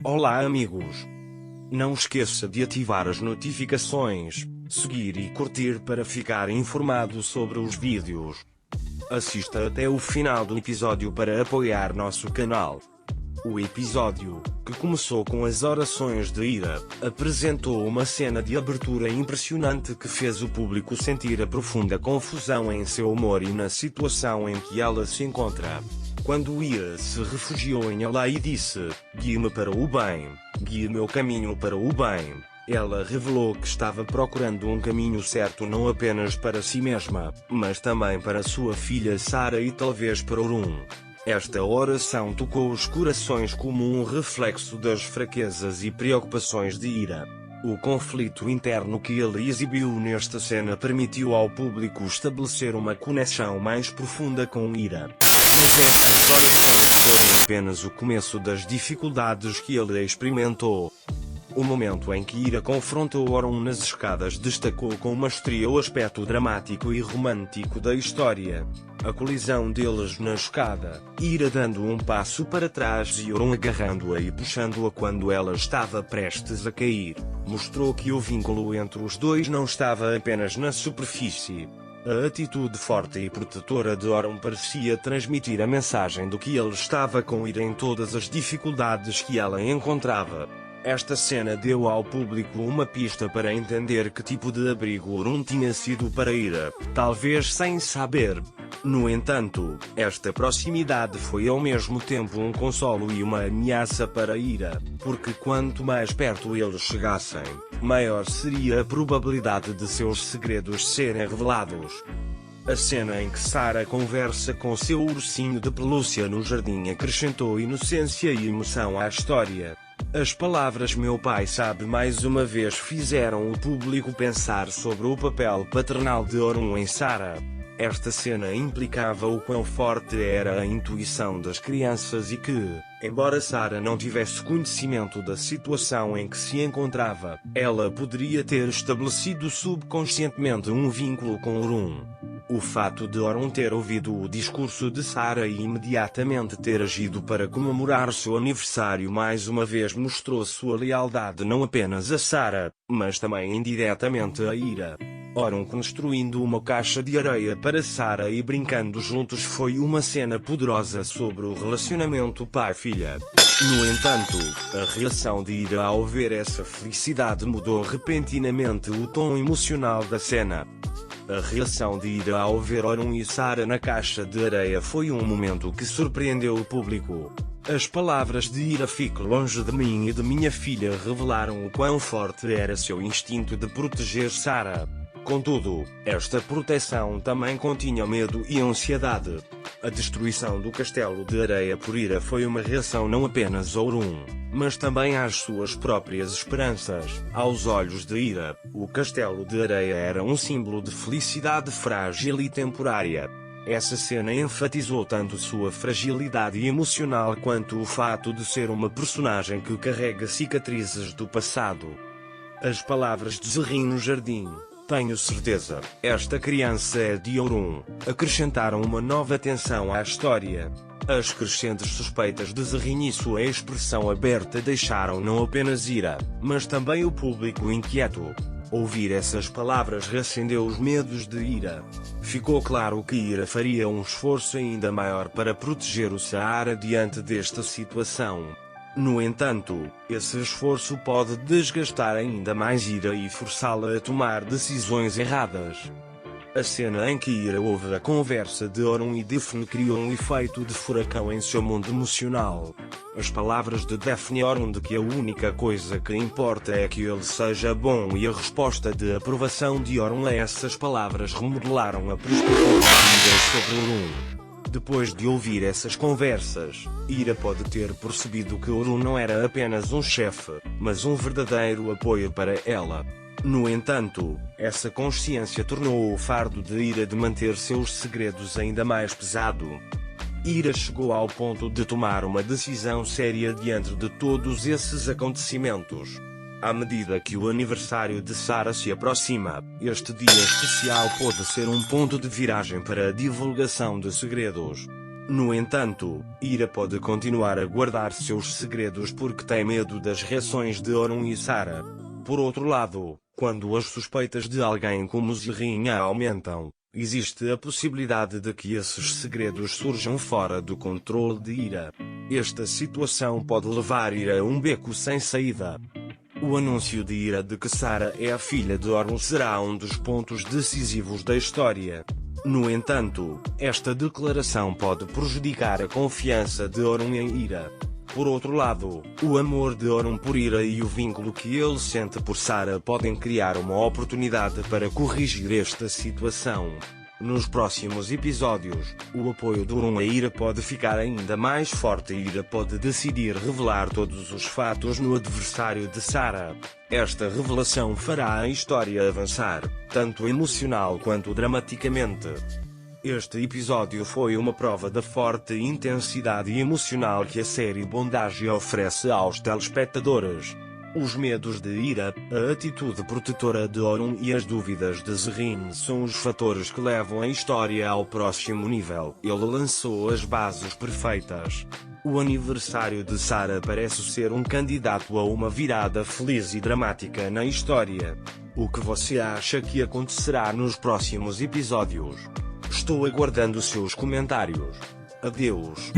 Olá amigos! Não esqueça de ativar as notificações, seguir e curtir para ficar informado sobre os vídeos. Assista até o final do episódio para apoiar nosso canal. O episódio, que começou com as orações de Ira, apresentou uma cena de abertura impressionante que fez o público sentir a profunda confusão em seu humor e na situação em que ela se encontra. Quando Ira se refugiou em Allah e disse: "Guie-me para o bem, guie meu caminho para o bem", ela revelou que estava procurando um caminho certo não apenas para si mesma, mas também para sua filha Sara e talvez para Orun. Esta oração tocou os corações como um reflexo das fraquezas e preocupações de Ira. O conflito interno que ele exibiu nesta cena permitiu ao público estabelecer uma conexão mais profunda com Ira. Mas estas orações foram apenas o começo das dificuldades que ele experimentou. O momento em que Ira confrontou Orun nas escadas destacou com maestria o aspecto dramático e romântico da história. A colisão deles na escada, Ira dando um passo para trás e Orun agarrando-a e puxando-a quando ela estava prestes a cair, mostrou que o vínculo entre os dois não estava apenas na superfície. A atitude forte e protetora de Orun parecia transmitir a mensagem de que ele estava com Ira em todas as dificuldades que ela encontrava. Esta cena deu ao público uma pista para entender que tipo de abrigo Orun tinha sido para Ira, talvez sem saber. No entanto, esta proximidade foi ao mesmo tempo um consolo e uma ameaça para Ira, porque quanto mais perto eles chegassem, maior seria a probabilidade de seus segredos serem revelados. A cena em que Sara conversa com seu ursinho de pelúcia no jardim acrescentou inocência e emoção à história. As palavras "meu pai sabe" mais uma vez fizeram o público pensar sobre o papel paternal de Orun em Sara. Esta cena implicava o quão forte era a intuição das crianças e que, embora Sara não tivesse conhecimento da situação em que se encontrava, ela poderia ter estabelecido subconscientemente um vínculo com Orun. O fato de Orun ter ouvido o discurso de Sara e imediatamente ter agido para comemorar seu aniversário mais uma vez mostrou sua lealdade não apenas a Sara, mas também indiretamente a Ira. Orun construindo uma caixa de areia para Sara e brincando juntos foi uma cena poderosa sobre o relacionamento pai-filha. No entanto, a reação de Ira ao ver essa felicidade mudou repentinamente o tom emocional da cena. A reação de Ira ao ver Orun e Sara na caixa de areia foi um momento que surpreendeu o público. As palavras de Ira "fique longe de mim e de minha filha" revelaram o quão forte era seu instinto de proteger Sara. Contudo, esta proteção também continha medo e ansiedade. A destruição do castelo de areia por Ira foi uma reação não apenas a Orun, mas também às suas próprias esperanças. Aos olhos de Ira, o castelo de areia era um símbolo de felicidade frágil e temporária. Essa cena enfatizou tanto sua fragilidade emocional quanto o fato de ser uma personagem que carrega cicatrizes do passado. As palavras de Zerrin no jardim: "Tenho certeza, esta criança é de Orun", acrescentaram uma nova tensão à história. As crescentes suspeitas de Zerrin e sua expressão aberta deixaram não apenas Ira, mas também o público inquieto. Ouvir essas palavras reacendeu os medos de Ira. Ficou claro que Ira faria um esforço ainda maior para proteger o Sara diante desta situação. No entanto, esse esforço pode desgastar ainda mais Ira e forçá-la a tomar decisões erradas. A cena em que Ira ouve a conversa de Orun e Daphne criou um efeito de furacão em seu mundo emocional. As palavras de Daphne e Orun de que a única coisa que importa é que ele seja bom e a resposta de aprovação de Orun a essas palavras remodelaram a perspectiva de Ira sobre Orun. Depois de ouvir essas conversas, Ira pode ter percebido que Orun não era apenas um chefe, mas um verdadeiro apoio para ela. No entanto, essa consciência tornou o fardo de Ira de manter seus segredos ainda mais pesado. Ira chegou ao ponto de tomar uma decisão séria diante de todos esses acontecimentos. À medida que o aniversário de Sara se aproxima, este dia especial pode ser um ponto de viragem para a divulgação de segredos. No entanto, Ira pode continuar a guardar seus segredos porque tem medo das reações de Orun e Sarah. Por outro lado, quando as suspeitas de alguém como Zerrinha aumentam, existe a possibilidade de que esses segredos surjam fora do controle de Ira. Esta situação pode levar Ira a um beco sem saída. O anúncio de Ira de que Sarah é a filha de Orun será um dos pontos decisivos da história. No entanto, esta declaração pode prejudicar a confiança de Orun em Ira. Por outro lado, o amor de Orun por Ira e o vínculo que ele sente por Sarah podem criar uma oportunidade para corrigir esta situação. Nos próximos episódios, o apoio de Orun a Ira pode ficar ainda mais forte e Ira pode decidir revelar todos os fatos no adversário de Sarah. Esta revelação fará a história avançar, tanto emocional quanto dramaticamente. Este episódio foi uma prova da forte intensidade emocional que a série Bondage oferece aos telespectadores. Os medos de Ira, a atitude protetora de Orun e as dúvidas de Zerrin são os fatores que levam a história ao próximo nível. Ele lançou as bases perfeitas. O aniversário de Sarah parece ser um candidato a uma virada feliz e dramática na história. O que você acha que acontecerá nos próximos episódios? Estou aguardando seus comentários. Adeus.